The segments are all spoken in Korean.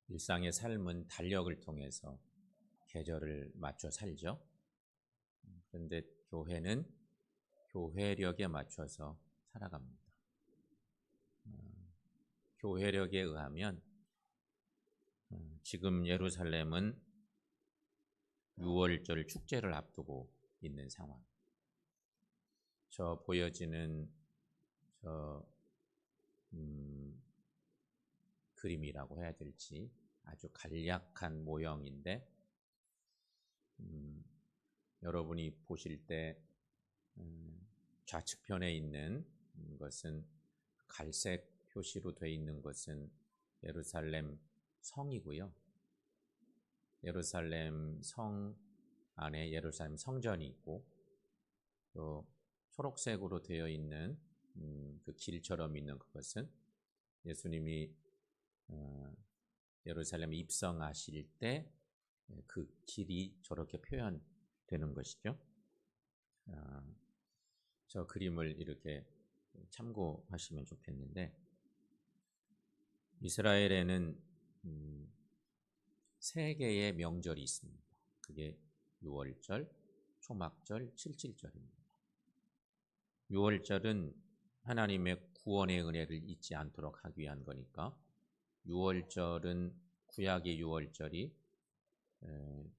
일상의 삶은 달력을 통해서 계절을 맞춰 살죠. 그런데 교회는 교회력에 맞춰서 살아갑니다. 교회력에 의하면 지금 예루살렘은 6월절 축제를 앞두고 있는 상황. 저 보여지는 그림이라고 해야 될지 아주 간략한 모형인데 여러분이 보실 때 좌측편에 있는 것은 갈색 표시로 되어 있는 것은 예루살렘 성이고요. 예루살렘 성 안에 예루살렘 성전이 있고 또 초록색으로 되어 있는 그 길처럼 있는 그것은 예수님이 예루살렘에 입성하실 때 그 길이 저렇게 표현되는 것이죠. 저 그림을 이렇게 참고하시면 좋겠는데 이스라엘에는 세 개의 명절이 있습니다. 그게 6월절, 초막절, 칠칠절입니다. 6월절은 하나님의 구원의 은혜를 잊지 않도록 하기 위한 거니까 6월절은 구약의 6월절이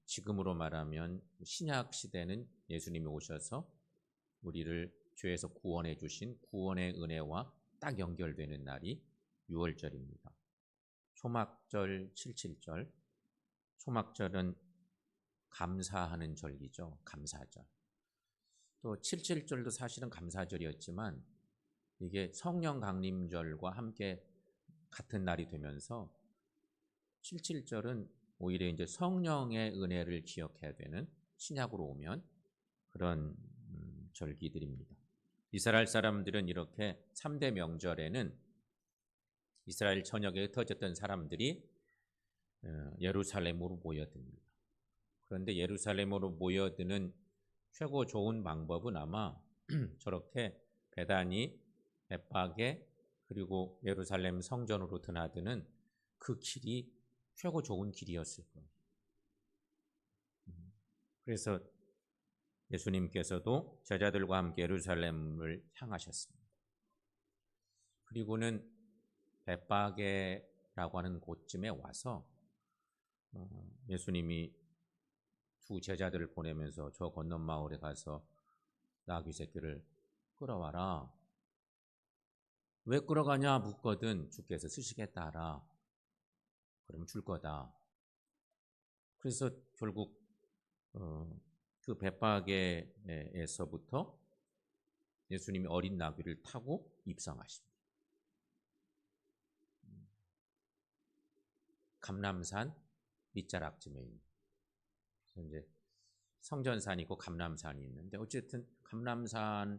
지금으로 말하면 신약 시대는 예수님이 오셔서 우리를 죄에서 구원해 주신 구원의 은혜와 딱 연결되는 날이 6월절입니다. 초막절, 칠칠절. 초막절은 감사하는 절기죠. 감사절. 또 칠칠절도 사실은 감사절이었지만 이게 성령 강림절과 함께 같은 날이 되면서 칠칠절은 오히려 이제 성령의 은혜를 기억해야 되는 신약으로 오면 그런 절기들입니다. 이스라엘 사람들은 이렇게 3대 명절에는 이스라엘 전역에 흩어졌던 사람들이 예루살렘으로 모여듭니다. 그런데 예루살렘으로 모여드는 최고 좋은 방법은 아마 저렇게 베다니, 벳바게 그리고 예루살렘 성전으로 드나드는 그 길이 최고 좋은 길이었을 거예요. 그래서 예수님께서도 제자들과 함께 예루살렘을 향하셨습니다. 그리고는 벳바게라고 하는 곳쯤에 와서 예수님이 두 제자들을 보내면서 저 건넌 마을에 가서 나귀 새끼를 끌어와라. 왜 끌어가냐 묻거든 주께서 쓰시겠다 하라. 그럼 줄 거다. 그래서 결국 그 벳바게에서부터 예수님이 어린 나귀를 타고 입성하십니다. 감람산 밑자락쯤에 있는. 이제 성전산이 있고 감람산이 있는데 어쨌든 감람산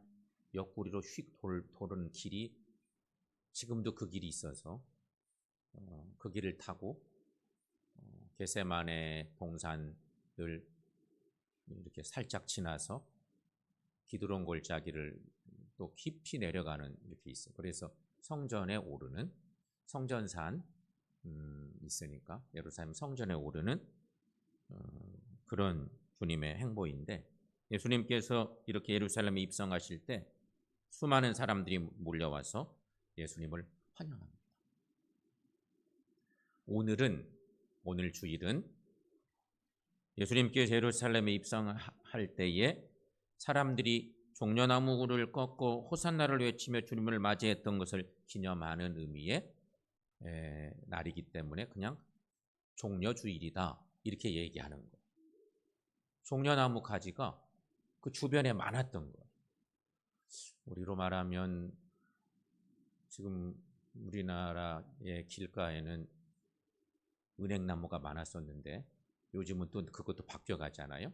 옆구리로 휙 도는 길이 지금도 그 길이 있어서 그 길을 타고 겟세마네 동산을 이렇게 살짝 지나서 기드론 골짜기를 또 깊이 내려가는 이렇게 있어요. 그래서 성전에 오르는 성전산 있으니까 예루살렘 성전에 오르는 그런 주님의 행보인데 예수님께서 이렇게 예루살렘에 입성하실 때 수많은 사람들이 몰려와서 예수님을 환영합니다. 오늘 주일은 예수님께서 예루살렘에 입성할 때에 사람들이 종려나무를 꺾고 호산나를 외치며 주님을 맞이했던 것을 기념하는 의미의 날이기 때문에 그냥 종려주일이다 이렇게 얘기하는 거예요. 종려나무 가지가 그 주변에 많았던 거예요. 우리로 말하면 지금 우리나라의 길가에는 은행나무가 많았었는데 요즘은 또 그것도 바뀌어 가잖아요.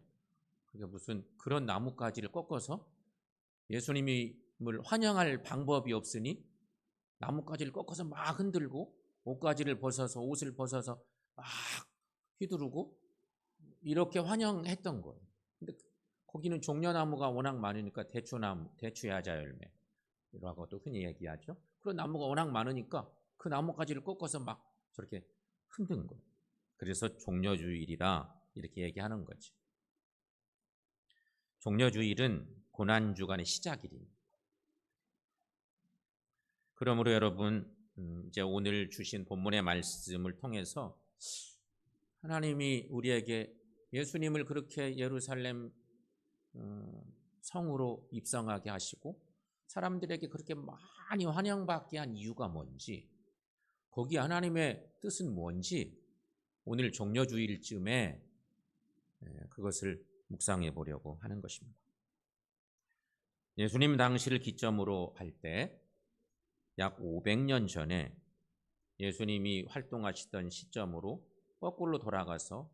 그러니까 무슨 그런 나뭇가지를 꺾어서 예수님을 환영할 방법이 없으니 나뭇가지를 꺾어서 막 흔들고 옷가지를 벗어서 옷을 벗어서 막 휘두르고 이렇게 환영했던 거예요. 근데 거기는 종려나무가 워낙 많으니까 대추나무, 대추야자 열매라고도 흔히 얘기하죠. 그런 나무가 워낙 많으니까 그 나뭇가지를 꺾어서 막 저렇게 힘든 거예요. 그래서 종려주일이라 이렇게 얘기하는 거죠. 종려주일은 고난주간의 시작일입니다. 그러므로 여러분, 이제 오늘 주신 본문의 말씀을 통해서 하나님이 우리에게 예수님을 그렇게 예루살렘 성으로 입성하게 하시고 사람들에게 그렇게 많이 환영받게 한 이유가 뭔지, 거기 하나님의 뜻은 뭔지 오늘 종려주일쯤에 그것을 묵상해 보려고 하는 것입니다. 예수님 당시를 기점으로 할 때 약 500년 전에 예수님이 활동하시던 시점으로 거꾸로 돌아가서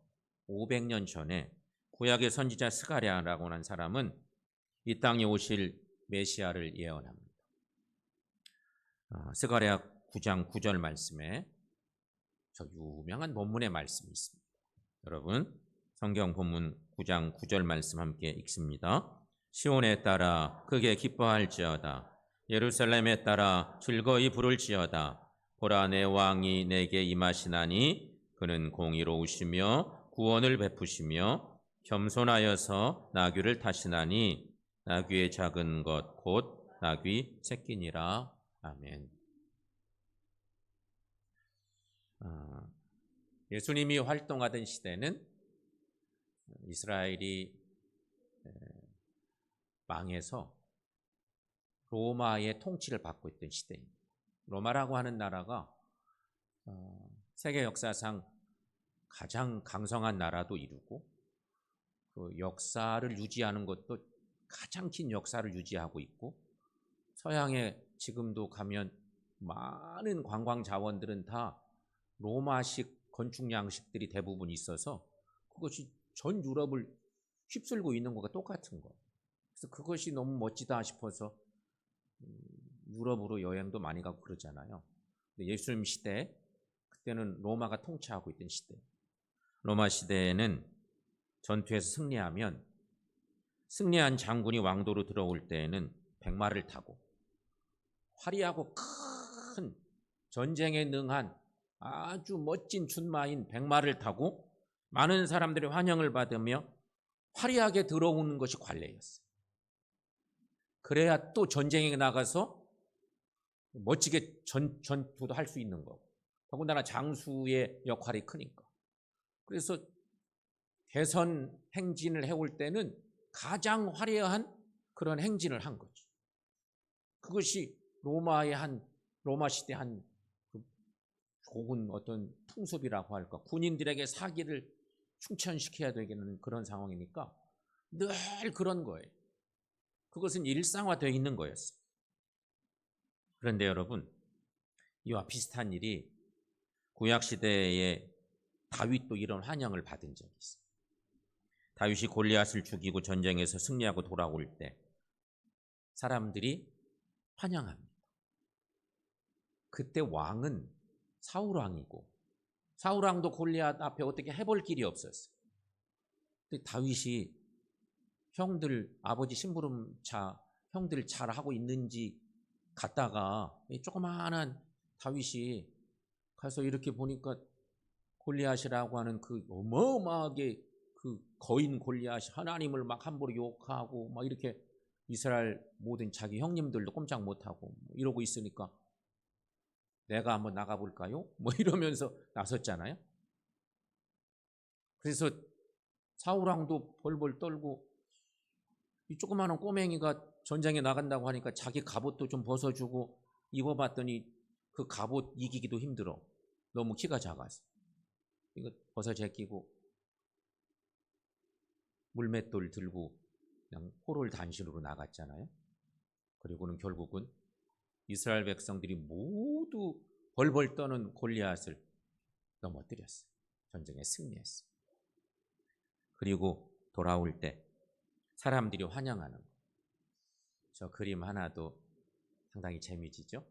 500년 전에 구약의 선지자 스가랴라고 하는 사람은 이 땅에 오실 메시아를 예언합니다. 스가랴 9장 9절 말씀에 저 유명한 본문의 말씀이 있습니다. 여러분, 성경 본문 9장 9절 말씀 함께 읽습니다. 시온에 따라 크게 기뻐할지어다. 예루살렘에 따라 즐거이 부를지어다. 보라, 내 왕이 내게 임하시나니 그는 공의로우시며 구원을 베푸시며 겸손하여서 나귀를 타시나니 나귀의 작은 것 곧 나귀 새끼니라. 아멘. 예수님이 활동하던 시대는 이스라엘이 망해서 로마의 통치를 받고 있던 시대입니다. 로마라고 하는 나라가 세계 역사상 가장 강성한 나라도 이루고 그 역사를 유지하는 것도 가장 긴 역사를 유지하고 있고, 서양에 지금도 가면 많은 관광 자원들은 다 로마식 건축 양식들이 대부분 있어서 그것이 전 유럽을 휩쓸고 있는 것과 똑같은 거예요. 그래서 그것이 너무 멋지다 싶어서 유럽으로 여행도 많이 가고 그러잖아요. 근데 예수님 시대, 그때는 로마가 통치하고 있던 시대. 로마 시대에는 전투에서 승리하면 승리한 장군이 왕도로 들어올 때에는 백마를 타고 화려하고 큰 전쟁에 능한 아주 멋진 준마인 백마를 타고 많은 사람들의 환영을 받으며 화려하게 들어오는 것이 관례였어요. 그래야 또 전쟁에 나가서 멋지게 전투도 할 수 있는 거고, 더군다나 장수의 역할이 크니까. 그래서 개선 행진을 해올 때는 가장 화려한 그런 행진을 한 거죠. 그것이 로마 시대 한 좋은 어떤 풍습이라고 할까, 군인들에게 사기를 충천시켜야 되는 그런 상황이니까 늘 그런 거예요. 그것은 일상화되어 있는 거였어요. 그런데 여러분, 이와 비슷한 일이 구약시대에 다윗도 이런 환영을 받은 적이 있어요. 다윗이 골리앗을 죽이고 전쟁에서 승리하고 돌아올 때 사람들이 환영합니다. 그때 왕은 사울왕이고 사울왕도 골리앗 앞에 어떻게 해볼 길이 없었어요. 근데 다윗이 형들, 아버지 심부름차 형들 잘 하고 있는지 갔다가 조그마한 다윗이 가서 이렇게 보니까 골리앗이라고 하는 그 어마어마하게 그 거인 골리앗이 하나님을 막 함부로 욕하고 막 이렇게 이스라엘 모든 자기 형님들도 꼼짝 못하고 이러고 있으니까 내가 한번 나가볼까요? 뭐 이러면서 나섰잖아요. 그래서 사울왕도 벌벌 떨고 이 조그마한 꼬맹이가 전쟁에 나간다고 하니까 자기 갑옷도 좀 벗어주고 입어봤더니 그 갑옷 이기기도 힘들어. 너무 키가 작아서. 이거 벗어 제끼고 물맷돌 들고 그냥 포를 단신으로 나갔잖아요. 그리고는 결국은 이스라엘 백성들이 모두 벌벌 떠는 골리앗을 넘어뜨렸어요. 전쟁에 승리했어요. 그리고 돌아올 때 사람들이 환영하는 거. 저 그림 하나도 상당히 재미지죠?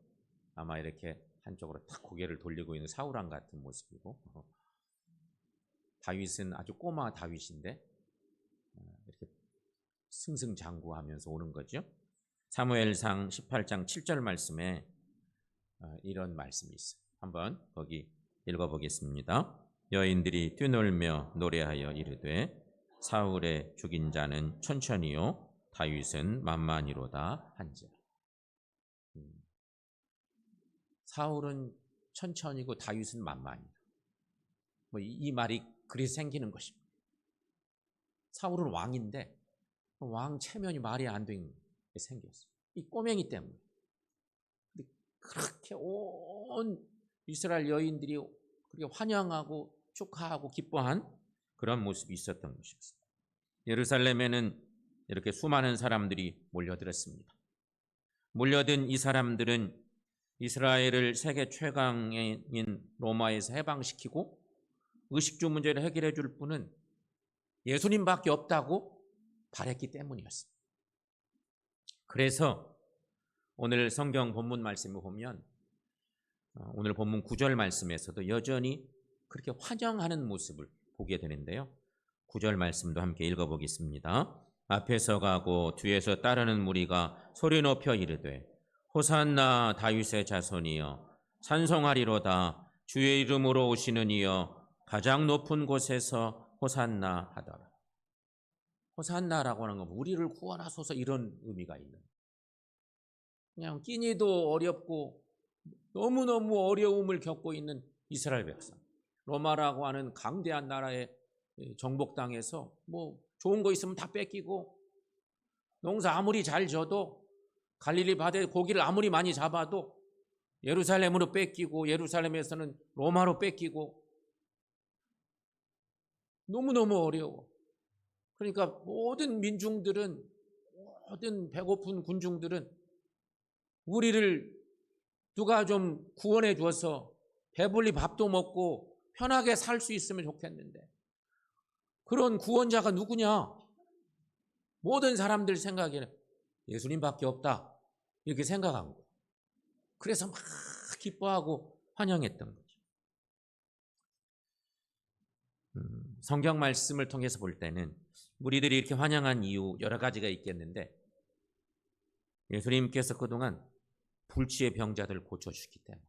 아마 이렇게 한쪽으로 탁 고개를 돌리고 있는 사울왕 같은 모습이고, 다윗은 아주 꼬마 다윗인데 이렇게 승승장구하면서 오는 거죠. 사무엘상 18장 7절 말씀에 이런 말씀이 있어요. 한번 거기 읽어보겠습니다. 여인들이 뛰놀며 노래하여 이르되 사울의 죽인 자는 천천히요 다윗은 만만히로다 한지라. 사울은 천천히고 다윗은 만만히. 이 말이 그래서 생기는 것입니다. 사울은 왕인데 왕 체면이 말이 안 되는 게 생겼어요. 이 꼬맹이 때문에. 그렇게 온 이스라엘 여인들이 그렇게 환영하고 축하하고 기뻐한 그런 모습이 있었던 것이었습니다. 예루살렘에는 이렇게 수많은 사람들이 몰려들었습니다. 몰려든 이 사람들은 이스라엘을 세계 최강인 로마에서 해방시키고 의식주 문제를 해결해 줄 분은 예수님밖에 없다고 바랬기 때문이었습니다. 그래서 오늘 성경 본문 말씀을 보면 오늘 본문 9절 말씀에서도 여전히 그렇게 환영하는 모습을 보게 되는데요. 9절 말씀도 함께 읽어보겠습니다. 앞에서 가고 뒤에서 따르는 무리가 소리 높여 이르되 호산나 다윗의 자손이여 찬송하리로다 주의 이름으로 오시는 이여 가장 높은 곳에서 호산나 하더라. 호산나라고 하는 건 우리를 구원하소서 이런 의미가 있는, 그냥 끼니도 어렵고 너무너무 어려움을 겪고 있는 이스라엘 백성, 로마라고 하는 강대한 나라의 정복당해서 뭐 좋은 거 있으면 다 뺏기고 농사 아무리 잘 져도 갈릴리 바다에 고기를 아무리 많이 잡아도 예루살렘으로 뺏기고 예루살렘에서는 로마로 뺏기고 너무너무 어려워. 그러니까 모든 민중들은, 모든 배고픈 군중들은 우리를 누가 좀 구원해 줘서 배불리 밥도 먹고 편하게 살 수 있으면 좋겠는데 그런 구원자가 누구냐? 모든 사람들 생각에는 예수님밖에 없다 이렇게 생각한 거예요. 그래서 막 기뻐하고 환영했던 거죠. 성경 말씀을 통해서 볼 때는 무리들이 이렇게 환영한 이유 여러 가지가 있겠는데 예수님께서 그동안 불치의 병자들을 고쳐주셨기 때문에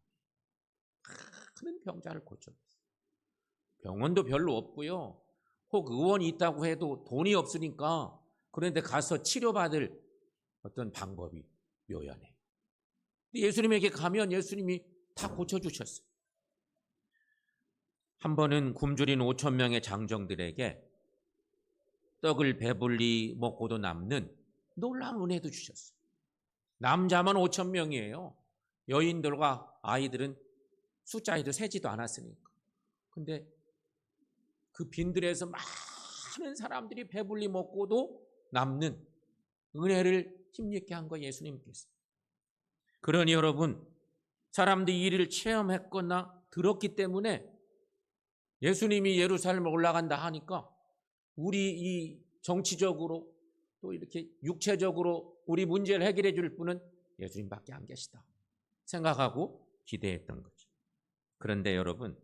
많은 병자를 고쳐줬어요. 병원도 별로 없고요. 혹 의원이 있다고 해도 돈이 없으니까 그런데 가서 치료받을 어떤 방법이 묘연해. 예수님에게 가면 예수님이 다 고쳐주셨어요. 한 번은 굶주린 5천 명의 장정들에게 떡을 배불리 먹고도 남는 놀라운 은혜도 주셨어요. 남자만 5천 명이에요. 여인들과 아이들은 숫자에도 세지도 않았으니까. 근데 그 빈들에서 많은 사람들이 배불리 먹고도 남는 은혜를 힘있게 한 거 예수님께서. 그러니 여러분, 사람들이 이 일을 체험했거나 들었기 때문에 예수님이 예루살렘에 올라간다 하니까 우리 이 정치적으로 또 이렇게 육체적으로 우리 문제를 해결해 줄 분은 예수님밖에 안 계시다 생각하고 기대했던 거죠. 그런데 여러분,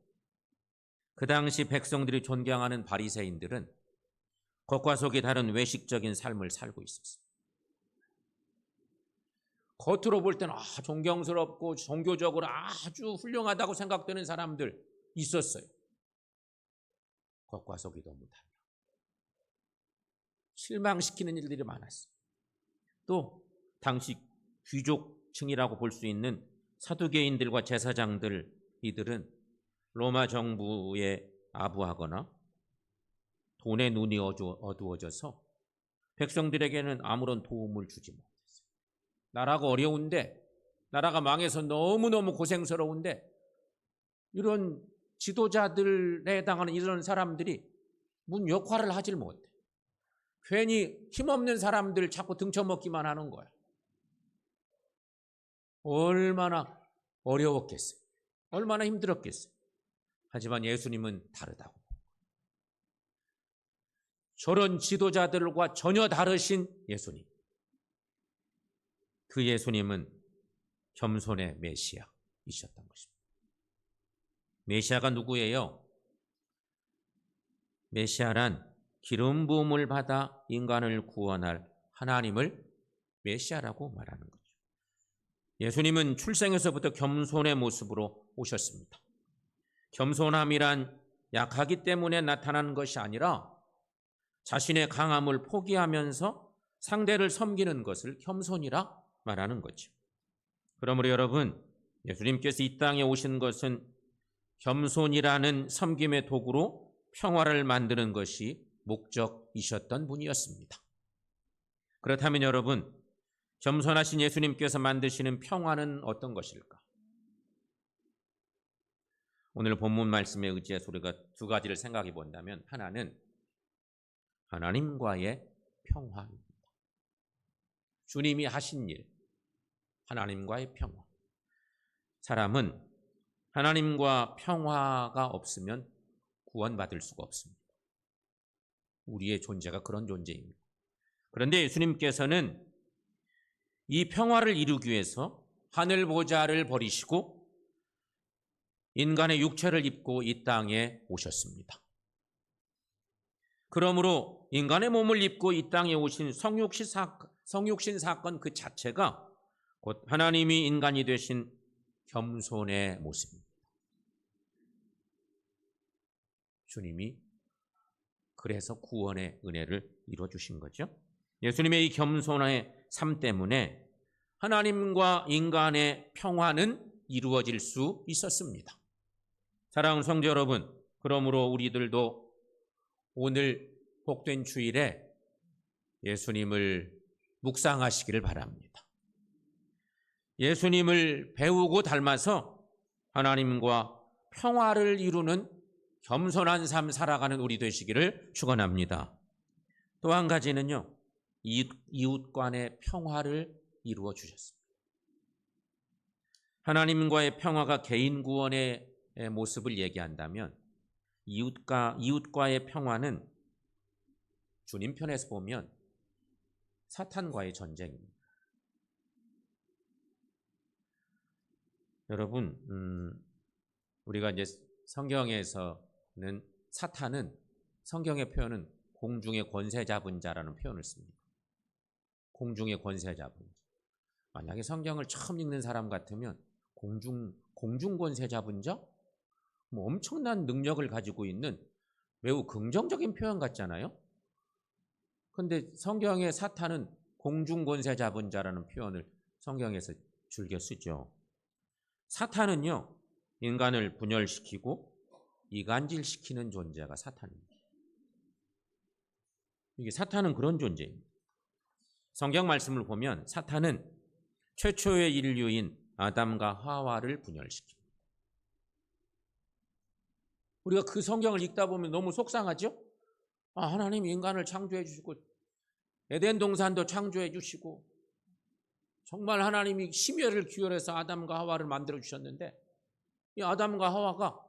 그 당시 백성들이 존경하는 바리새인들은 겉과 속이 다른 외식적인 삶을 살고 있었어요. 겉으로 볼 때는 존경스럽고 종교적으로 아주 훌륭하다고 생각되는 사람들 있었어요. 겉과 속이 너무 달라. 실망시키는 일들이 많았어요. 또 당시 귀족층이라고 볼 수 있는 사두개인들과 제사장들, 이들은 로마 정부에 아부하거나 돈에 눈이 어두워져서 백성들에게는 아무런 도움을 주지 못했어요. 나라가 어려운데, 나라가 망해서 너무너무 고생스러운데 이런 지도자들에 해당하는 이런 사람들이 문 역할을 하질 못해. 괜히 힘없는 사람들 자꾸 등쳐먹기만 하는 거야. 얼마나 어려웠겠어요. 얼마나 힘들었겠어요. 하지만 예수님은 다르다고. 저런 지도자들과 전혀 다르신 예수님. 그 예수님은 겸손의 메시아이셨던 것입니다. 메시아가 누구예요? 메시아란 기름 부음을 받아 인간을 구원할 하나님을 메시아라고 말하는 거죠. 예수님은 출생에서부터 겸손의 모습으로 오셨습니다. 겸손함이란 약하기 때문에 나타나는 것이 아니라 자신의 강함을 포기하면서 상대를 섬기는 것을 겸손이라 말하는 거죠. 그러므로 여러분, 예수님께서 이 땅에 오신 것은 겸손이라는 섬김의 도구로 평화를 만드는 것이 목적이셨던 분이었습니다. 그렇다면 여러분, 겸손하신 예수님께서 만드시는 평화는 어떤 것일까? 오늘 본문 말씀에 의지해서 우리가 두 가지를 생각해 본다면, 하나는 하나님과의 평화입니다. 주님이 하신 일, 하나님과의 평화. 사람은 하나님과 평화가 없으면 구원받을 수가 없습니다. 우리의 존재가 그런 존재입니다. 그런데 예수님께서는 이 평화를 이루기 위해서 하늘 보좌를 버리시고 인간의 육체를 입고 이 땅에 오셨습니다. 그러므로 인간의 몸을 입고 이 땅에 오신 성육신 사건 그 자체가 곧 하나님이 인간이 되신 겸손의 모습입니다. 주님이 그래서 구원의 은혜를 이루어주신 거죠. 예수님의 이 겸손의 삶 때문에 하나님과 인간의 평화는 이루어질 수 있었습니다. 사랑하는 성도 여러분, 그러므로 우리들도 오늘 복된 주일에 예수님을 묵상하시기를 바랍니다. 예수님을 배우고 닮아서 하나님과 평화를 이루는 겸손한 삶 살아가는 우리 되시기를 축원합니다. 또 한 가지는요, 이웃 간의 평화를 이루어 주셨습니다. 하나님과의 평화가 개인 구원의 모습을 얘기한다면 이웃과의 평화는 주님 편에서 보면 사탄과의 전쟁입니다. 여러분, 우리가 이제 성경에서는 사탄은 성경의 표현은 공중의 권세 잡은 자라는 표현을 씁니다. 공중의 권세 잡은 자. 만약에 성경을 처음 읽는 사람 같으면 공중 권세 잡은 자? 뭐 엄청난 능력을 가지고 있는 매우 긍정적인 표현 같잖아요. 그런데 성경의 사탄은 공중 권세 잡은 자라는 표현을 성경에서 즐겨 쓰죠. 사탄은요, 인간을 분열시키고 이간질시키는 존재가 사탄입니다. 이게 사탄은 그런 존재입니다. 성경 말씀을 보면 사탄은 최초의 인류인 아담과 하와를 분열시킵니다. 우리가 그 성경을 읽다 보면 너무 속상하죠? 하나님이 인간을 창조해 주시고 에덴 동산도 창조해 주시고 정말 하나님이 심혈을 기울여서 아담과 하와를 만들어 주셨는데 이 아담과 하와가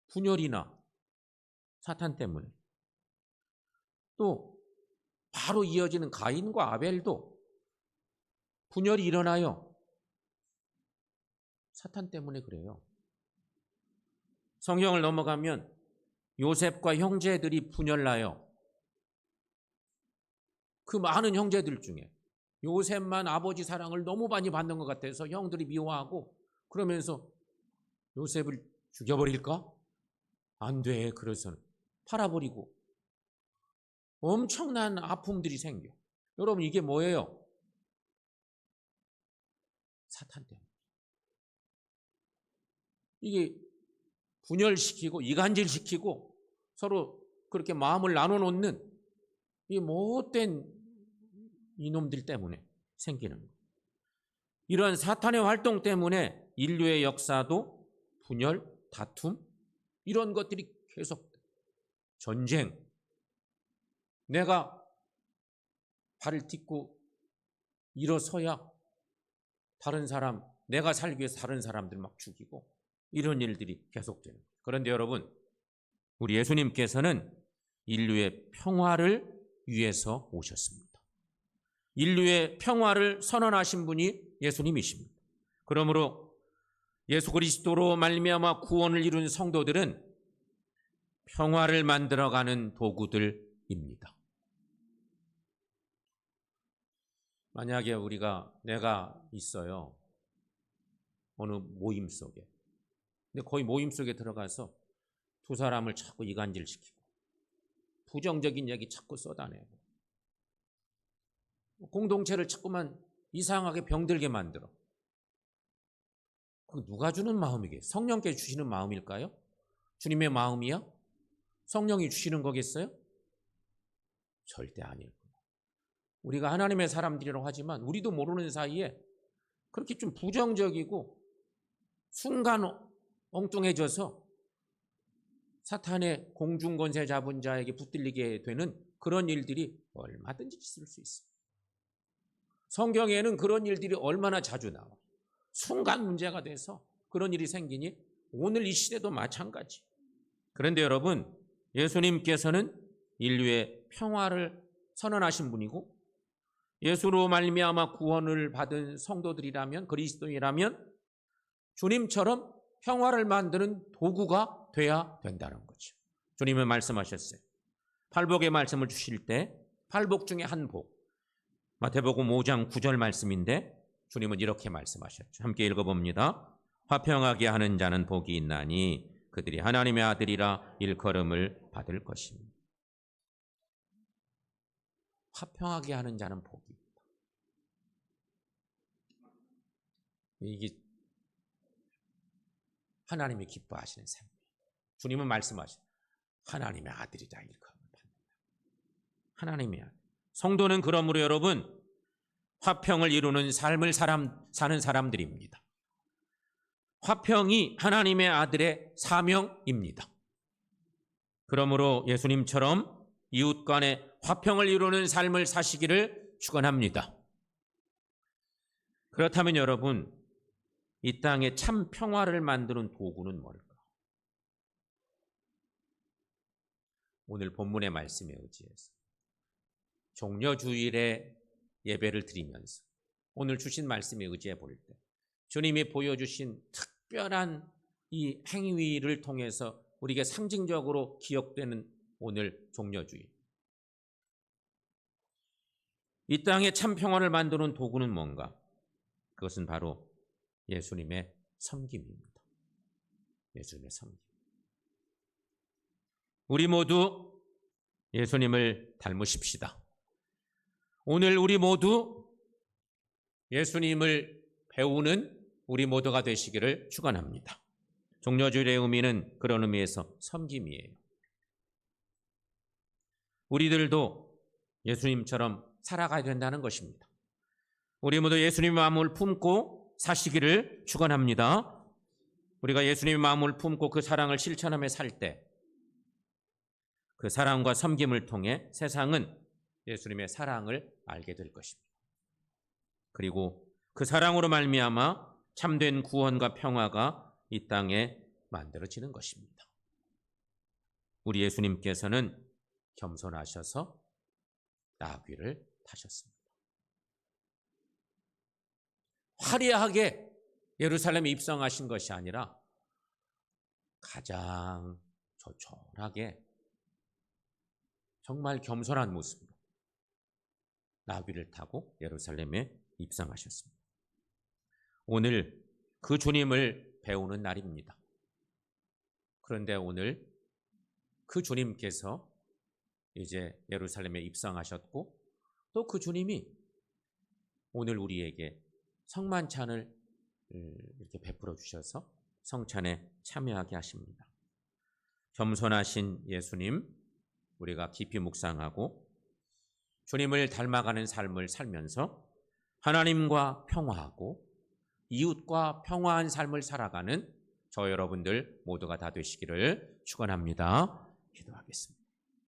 분열이나 사탄 때문에 또 바로 이어지는 가인과 아벨도 분열이 일어나요. 사탄 때문에 그래요. 성경을 넘어가면 요셉과 형제들이 분열나요. 그 많은 형제들 중에 요셉만 아버지 사랑을 너무 많이 받는 것 같아서 형들이 미워하고 그러면서 요셉을 죽여버릴까? 안 돼. 그래서는 팔아버리고 엄청난 아픔들이 생겨. 여러분 이게 뭐예요? 사탄 때문에. 이게 분열시키고 이간질시키고 서로 그렇게 마음을 나눠놓는 이 못된 이놈들 때문에 생기는 거예요. 이런 사탄의 활동 때문에 인류의 역사도 분열, 다툼 이런 것들이 계속 전쟁. 내가 발을 딛고 일어서야 다른 사람, 내가 살기 위해서 다른 사람들 막 죽이고 이런 일들이 계속되는 거예요. 그런데 여러분, 우리 예수님께서는 인류의 평화를 위해서 오셨습니다. 인류의 평화를 선언하신 분이 예수님이십니다. 그러므로 예수 그리스도로 말미암아 구원을 이룬 성도들은 평화를 만들어가는 도구들입니다. 만약에 내가 있어요. 어느 모임 속에. 근데 거의 모임 속에 들어가서 두 사람을 자꾸 이간질시키고 부정적인 얘기 자꾸 쏟아내고 공동체를 자꾸만 이상하게 병들게 만들어. 그 누가 주는 마음이겠어요? 성령께 주시는 마음일까요? 주님의 마음이야? 성령이 주시는 거겠어요? 절대 아닐 거예요. 우리가 하나님의 사람들이라고 하지만 우리도 모르는 사이에 그렇게 좀 부정적이고 순간 엉뚱해져서 사탄의 공중권세 잡은 자에게 붙들리게 되는 그런 일들이 얼마든지 있을 수 있어요. 성경에는 그런 일들이 얼마나 자주 나와요. 순간 문제가 돼서 그런 일이 생기니 오늘 이 시대도 마찬가지. 그런데 여러분, 예수님께서는 인류의 평화를 선언하신 분이고 예수로 말미암아 구원을 받은 성도들이라면, 그리스도인이라면 주님처럼 평화를 만드는 도구가 돼야 된다는 거죠. 주님은 말씀하셨어요. 팔복의 말씀을 주실 때 팔복 중에 한 복, 마태복음 5장 9절 말씀인데 주님은 이렇게 말씀하셨죠. 함께 읽어봅니다. 화평하게 하는 자는 복이 있나니 그들이 하나님의 아들이라 일컬음을 받을 것입니다. 화평하게 하는 자는 복이 있다. 이게 하나님이 기뻐하시는 삶이에요. 주님은 말씀하시죠. 하나님의 아들이라 일컬음을 받는다. 하나님의 아들. 성도는 그러므로 여러분 화평을 이루는 삶을 사는 사람들입니다. 화평이 하나님의 아들의 사명입니다. 그러므로 예수님처럼 이웃 간의 화평을 이루는 삶을 사시기를 축원합니다. 그렇다면 여러분, 이 땅에 참 평화를 만드는 도구는 뭘까? 오늘 본문의 말씀에 의지해서 종려주일에 예배를 드리면서 오늘 주신 말씀에 의지해 볼 때 주님이 보여주신 특별한 이 행위를 통해서 우리에게 상징적으로 기억되는 오늘 종려주일, 이 땅에 참 평화를 만드는 도구는 뭔가? 그것은 바로 예수님의 섬김입니다. 예수님의 섬김. 우리 모두 예수님을 닮으십시다. 오늘 우리 모두 예수님을 배우는 우리 모두가 되시기를 축원합니다. 종려주일의 의미는 그런 의미에서 섬김이에요. 우리들도 예수님처럼 살아가야 된다는 것입니다. 우리 모두 예수님의 마음을 품고 사시기를 축원합니다. 우리가 예수님의 마음을 품고 그 사랑을 실천하며 살 때 그 사랑과 섬김을 통해 세상은 예수님의 사랑을 알게 될 것입니다. 그리고 그 사랑으로 말미암아 참된 구원과 평화가 이 땅에 만들어지는 것입니다. 우리 예수님께서는 겸손하셔서 나귀를 타셨습니다. 화려하게 예루살렘에 입성하신 것이 아니라 가장 조촐하게 정말 겸손한 모습으로 나귀를 타고 예루살렘에 입성하셨습니다. 오늘 그 주님을 배우는 날입니다. 그런데 오늘 그 주님께서 이제 예루살렘에 입성하셨고 또 그 주님이 오늘 우리에게 성만찬을 이렇게 베풀어 주셔서 성찬에 참여하게 하십니다. 겸손하신 예수님, 우리가 깊이 묵상하고 주님을 닮아가는 삶을 살면서 하나님과 평화하고 이웃과 평화한 삶을 살아가는 저 여러분들 모두가 다 되시기를 축원합니다. 기도하겠습니다.